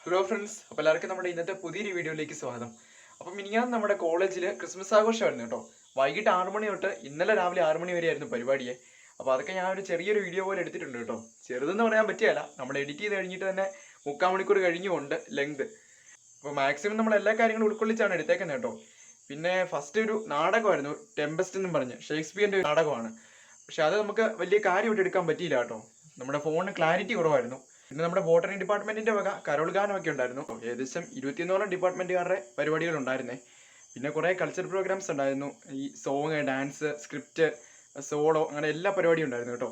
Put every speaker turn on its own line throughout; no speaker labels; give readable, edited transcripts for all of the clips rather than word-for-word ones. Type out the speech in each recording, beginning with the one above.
Hello friends, അപ്പോൾ എല്ലാവർക്കും നമ്മുടെ ഇന്നത്തെ പുതിയൊരു വീഡിയോയിലേക്ക് സ്വാഗതം. അപ്പം മിനിഞ്ഞാന്ന് നമ്മുടെ കോളേജിൽ ക്രിസ്മസ് ആഘോഷമായിരുന്നു കേട്ടോ. വൈകിട്ട് 6 മണി തൊട്ട് ഇന്നലെ രാവിലെ 6 മണി വരെയായിരുന്നു പരിപാടിയെ. അപ്പോൾ അതൊക്കെ ഞാൻ ഒരു ചെറിയൊരു വീഡിയോ പോലെ എടുത്തിട്ടുണ്ട് കേട്ടോ. ചെറുതെന്ന് പറയാൻ പറ്റിയല്ല, നമ്മൾ എഡിറ്റ് ചെയ്ത് കഴിഞ്ഞിട്ട് തന്നെ 3/4 മണിക്കൂർ കഴിഞ്ഞുകൊണ്ട് ലെങ്ത്. അപ്പോൾ മാക്സിമം നമ്മൾ എല്ലാ കാര്യങ്ങളും ഉൾക്കൊള്ളിച്ചാണ് എടുത്തേക്കുന്നത് കേട്ടോ. പിന്നെ ഫസ്റ്റ് ഒരു നാടകമായിരുന്നു, ടെമ്പസ്റ്റ് എന്നും പറഞ്ഞ് ഷേക്സ്പിയറിൻ്റെ ഒരു നാടകമാണ്. പക്ഷെ അത് നമുക്ക് വലിയ കാര്യമായിട്ട് എടുക്കാൻ പറ്റിയില്ല കേട്ടോ. നമ്മുടെ ഫോണിന് ക്ലാരിറ്റി കുറവായിരുന്നു. പിന്നെ നമ്മുടെ ബോട്ടണി ഡിപ്പാർട്ട്മെന്റിന്റെ വക കരോൾ ഗാനമൊക്കെ ഉണ്ടായിരുന്നു. ഏകദേശം 21ഓളം ഡിപ്പാർട്ട്മെന്റുകാരുടെ പരിപാടികൾ ഉണ്ടായിരുന്നേ. പിന്നെ കുറേ കൾച്ചർ പ്രോഗ്രാംസ് ഉണ്ടായിരുന്നു. ഈ സോങ്, ഡാൻസ്, സ്ക്രിപ്റ്റ്, സോളോ, അങ്ങനെ എല്ലാ പരിപാടിയും ഉണ്ടായിരുന്നു കേട്ടോ.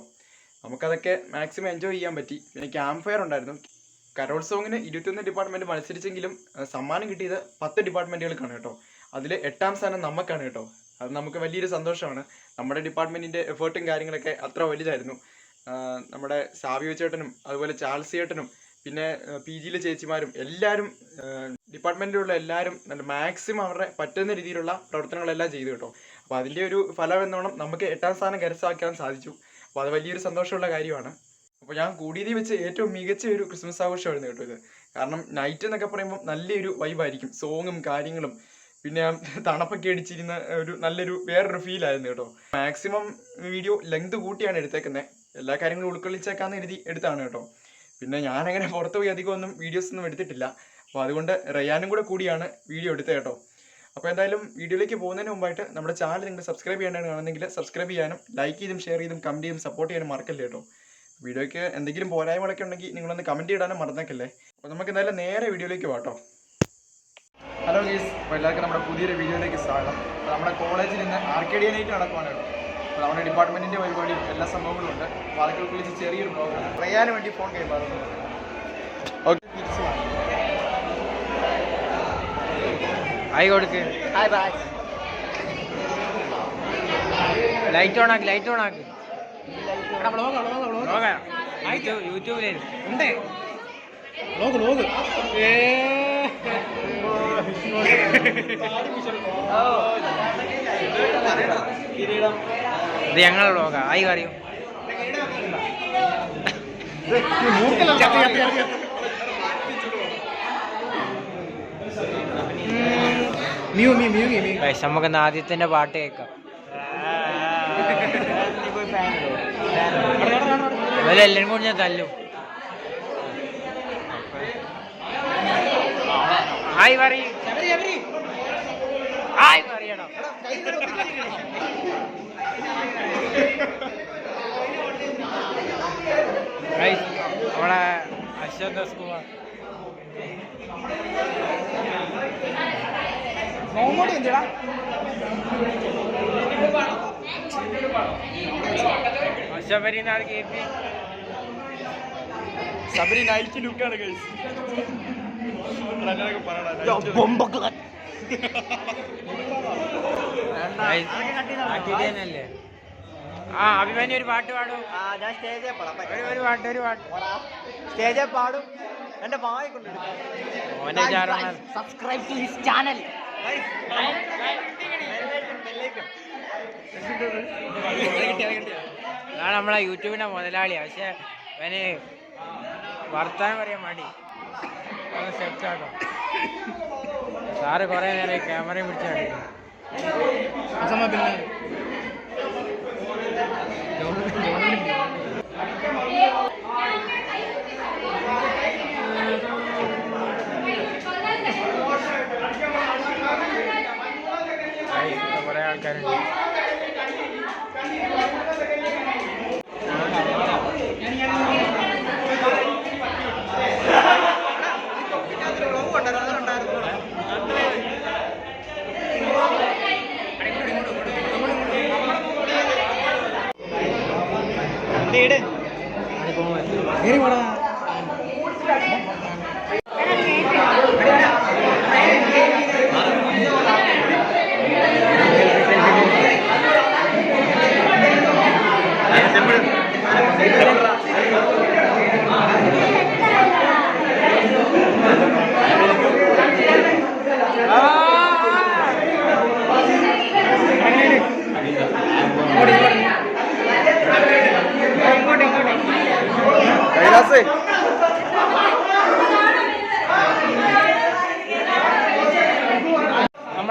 നമുക്കതൊക്കെ മാക്സിമം എൻജോയ് ചെയ്യാൻ പറ്റി. പിന്നെ ക്യാമ്പ് ഫയർ ഉണ്ടായിരുന്നു. കരോൾ സോങ്ങിന് 21 ഡിപ്പാർട്ട്മെന്റ് മത്സരിച്ചെങ്കിലും സമ്മാനം കിട്ടിയത് 10 ഡിപ്പാർട്ട്മെന്റുകൾക്കാണ് കേട്ടോ. അതിൽ 8ാം സ്ഥാനം നമുക്കാണ് കേട്ടോ. അത് നമുക്ക് വലിയൊരു സന്തോഷമാണ്. നമ്മുടെ ഡിപ്പാർട്ട്മെന്റിന്റെ എഫേർട്ടും കാര്യങ്ങളൊക്കെ അത്ര വലുതായിരുന്നു. നമ്മുടെ സാവിയോ ചേട്ടനും അതുപോലെ ചാൾസി ചേട്ടനും പിന്നെ PGയിലെ ചേച്ചിമാരും എല്ലാവരും ഡിപ്പാർട്ട്മെൻറ്റിലുള്ള എല്ലാവരും മാക്സിമം അവരുടെ പറ്റുന്ന രീതിയിലുള്ള പ്രവർത്തനങ്ങളെല്ലാം ചെയ്തു കേട്ടോ. അപ്പോൾ അതിൻ്റെ ഒരു ഫലം എന്നോണം നമുക്ക് 8ാം സ്ഥാനം കരസ്ഥമാക്കാൻ സാധിച്ചു. അപ്പോൾ അത് വലിയൊരു സന്തോഷമുള്ള കാര്യമാണ്. അപ്പോൾ ഞാൻ കൂടിയതിൽ വെച്ച് ഏറ്റവും മികച്ച ഒരു ക്രിസ്മസ് ആഘോഷമായിരുന്നു കേട്ടോ ഇത്. കാരണം നൈറ്റ് എന്നൊക്കെ പറയുമ്പോൾ നല്ലൊരു വൈബായിരിക്കും, സോങ്ങും കാര്യങ്ങളും പിന്നെ തണുപ്പൊക്കെ അടിച്ചിരുന്ന നല്ലൊരു വേറൊരു ഫീലായിരുന്നു കേട്ടോ. മാക്സിമം വീഡിയോ ലെങ്ത് കൂട്ടിയാണ് എടുത്തേക്കുന്നത്. എല്ലാ കാര്യങ്ങളും ഉൾക്കൊള്ളിച്ചേക്കാന്ന് എഴുതി എടുത്താണ് കേട്ടോ. പിന്നെ ഞാനങ്ങനെ പുറത്ത് പോയി അധികം ഒന്നും വീഡിയോസ് ഒന്നും എടുത്തിട്ടില്ല. അപ്പോൾ അതുകൊണ്ട് റയാനും കൂടെ കൂടിയാണ് വീഡിയോ എടുത്തത് കേട്ടോ. അപ്പോൾ എന്തായാലും വീഡിയോയിലേക്ക് പോകുന്നതിന് മുമ്പായിട്ട് നമ്മുടെ ചാനൽ നിങ്ങൾ സബ്സ്ക്രൈബ് ചെയ്യാനാണ് കാണുന്നെങ്കിൽ സബ്സ്ക്രൈബ് ചെയ്യാനും ലൈക്ക് ചെയ്തും ഷെയർ ചെയ്തും കമൻറ്റ് ചെയ്തും സപ്പോർട്ട് ചെയ്യാനും മറക്കല്ലേ കേട്ടോ. വീഡിയോയ്ക്ക് എന്തെങ്കിലും പോരായ്മകളൊക്കെ ഉണ്ടെങ്കിൽ നിങ്ങളൊന്ന് കമൻറ്റ് ഇടാനും മറന്നേക്കല്ലേ. അപ്പോൾ നമുക്ക് എന്തായാലും നേരെ വീഡിയോയിലേക്ക് പോകാം. ഹലോ ഗൈസ്, അപ്പോൾ എല്ലാവർക്കും നമ്മുടെ പുതിയൊരു വീഡിയോയിലേക്ക് സ്വാഗതം. അപ്പോൾ നമ്മുടെ കോളേജിൽ ഇന്ന് ആർക്കേഡിയ നൈറ്റ് നടക്കുവാണ് കേട്ടോ. അപ്പോൾ നമ്മുടെ ഡിപ്പാർട്ട്മെൻറ്റിൻ്റെ പരിപാടിയും എല്ലാ സംഭവങ്ങളും ഉണ്ട്. അപ്പോൾ അതൊക്കെ വിളിച്ച് ചെറിയൊരു ബ്ലോഗാണ്. റയാന് വേണ്ടി ഫോൺ കൈമാറുന്നു. ഓക്കെ, തിരിച്ചു
ഹായ് കൊടുക്ക്.
Hi bye.
ലൈറ്റ് ഓൺ ആക്ക്, ലൈറ്റ് ഓൺ ആക്ക്. യൂട്യൂബിൽ ഉണ്ട്
ലോഗ്.
ഇത് ഞങ്ങളുടെ വ്ളോഗാ. ആയി അറിയും. നമുക്കെന്ന് ആദ്യത്തിന്റെ പാട്ട് കേൾക്കാം. ഇവരെല്ലാം കൂടി ഞാൻ തല്ലും. ആയി പറയും, ആയി പറയണം. നമ്മളെ അശ്വന്ത് കുമാർ അശ്വപരിനാഥ് KP
ശബരി നൈറ്റ് ലുക്കാണ് ഗൈസ്.
ല്ലേ? ആ അഭിമാനി ഒരു പാട്ട് പാടും.
ഞാൻ സ്റ്റേജിൽ
ഒരു പാട്ട്
സ്റ്റേജിൽ പാടും. എന്റെ വായി കൊണ്ട് സബ്സ്ക്രൈബ് ടു ഹിസ് ചാനൽ.
അതാണ് നമ്മളെ യൂട്യൂബിന്റെ മുതലാളിയാ. പക്ഷെ അവന് വർത്താനം പറയാൻ മടി. സെറ്റാട്ടോ. സാറ് കുറെ നേരം ക്യാമറയും പിടിച്ച് കാണിക്കും. കുറെ ആൾക്കാരുണ്ട്.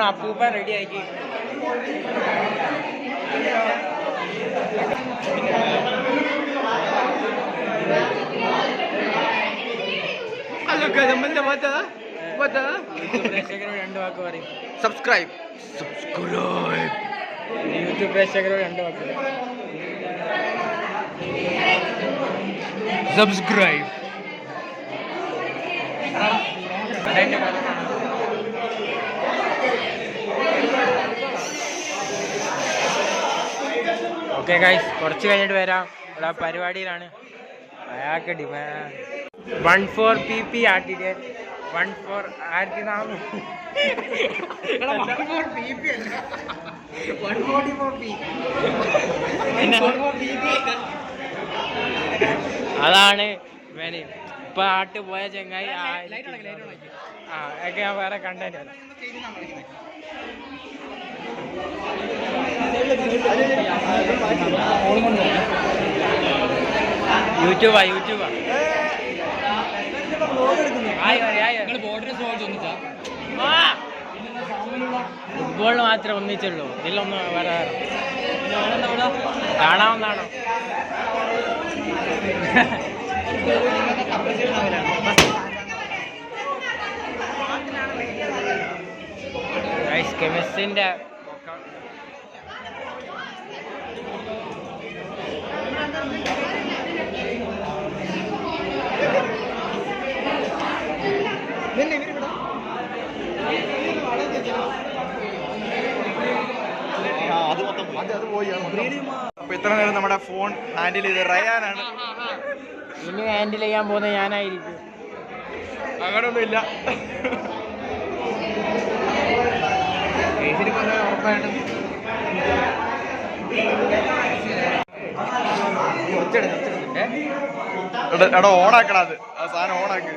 നമ്മുടെ അപ്പൂപ്പ റെഡി ആക്കി. പ്രേക്ഷകരോട് 2 വാക്ക് പറയും.
സബ്സ്ക്രൈബ്.
യൂട്യൂബ് പ്രേക്ഷകരോട് 2 വാക്ക്.
സബ്സ്ക്രൈബ്.
ഓക്കെ ഗൈസ്, കുറച്ച് കഴിഞ്ഞിട്ട് വരാം. ഇവിടെ പരിപാടിയിലാണ്. അയാൾക്ക് 14 PP ആട്ടിട്ട് 14 1400 അതാണ് ഇവന് ഇപ്പൊ ആട്ട് പോയ ചെങ്ങായി. ആ ഒക്കെ ഞാൻ വേറെ കണ്ടന്റ് യൂട്യൂബാ ഫുട്ബോളിൽ മാത്രമേ ഒന്നിച്ചുള്ളൂ. ഇതിലൊന്നും വേറെ കാണാവുന്നതാണോ? കെമിസ്ട്രിന്റെ
അപ്പൊ ഇത്ര നേരം നമ്മുടെ ഫോൺ ഹാൻഡിൽ ചെയ്ത് റയാനാണ്.
ഇനി ഹാൻഡിൽ ചെയ്യാൻ പോകുന്നത് ഞാനായിരിക്കും.
അങ്ങനൊന്നുമില്ല. എടാ ഓണാക്കടാ, അത് ആ സാധനം ഓണാക്ക്.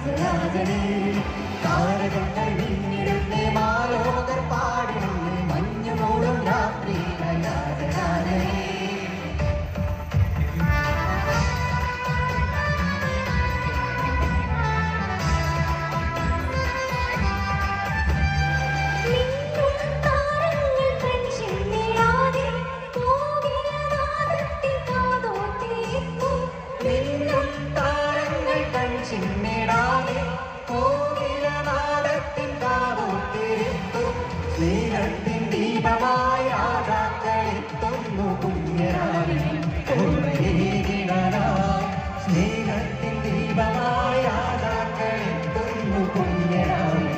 രാജരാജനേ താരകങ്ങൾ മിന്നിടുന്നേ മാലോകർ പാടിടുന്നേ മഞ്ഞു മൂടും രാത്രി രാജരാജനേ സ്നേഹത്തിൻ ദീപമായ രാജാക്കളെത്തുന്നു പുണ്യരാവിൽ സ്നേഹത്തിൻ ദീപമായ രാജാക്കളെത്തുന്നു പുണ്യരാവിൽ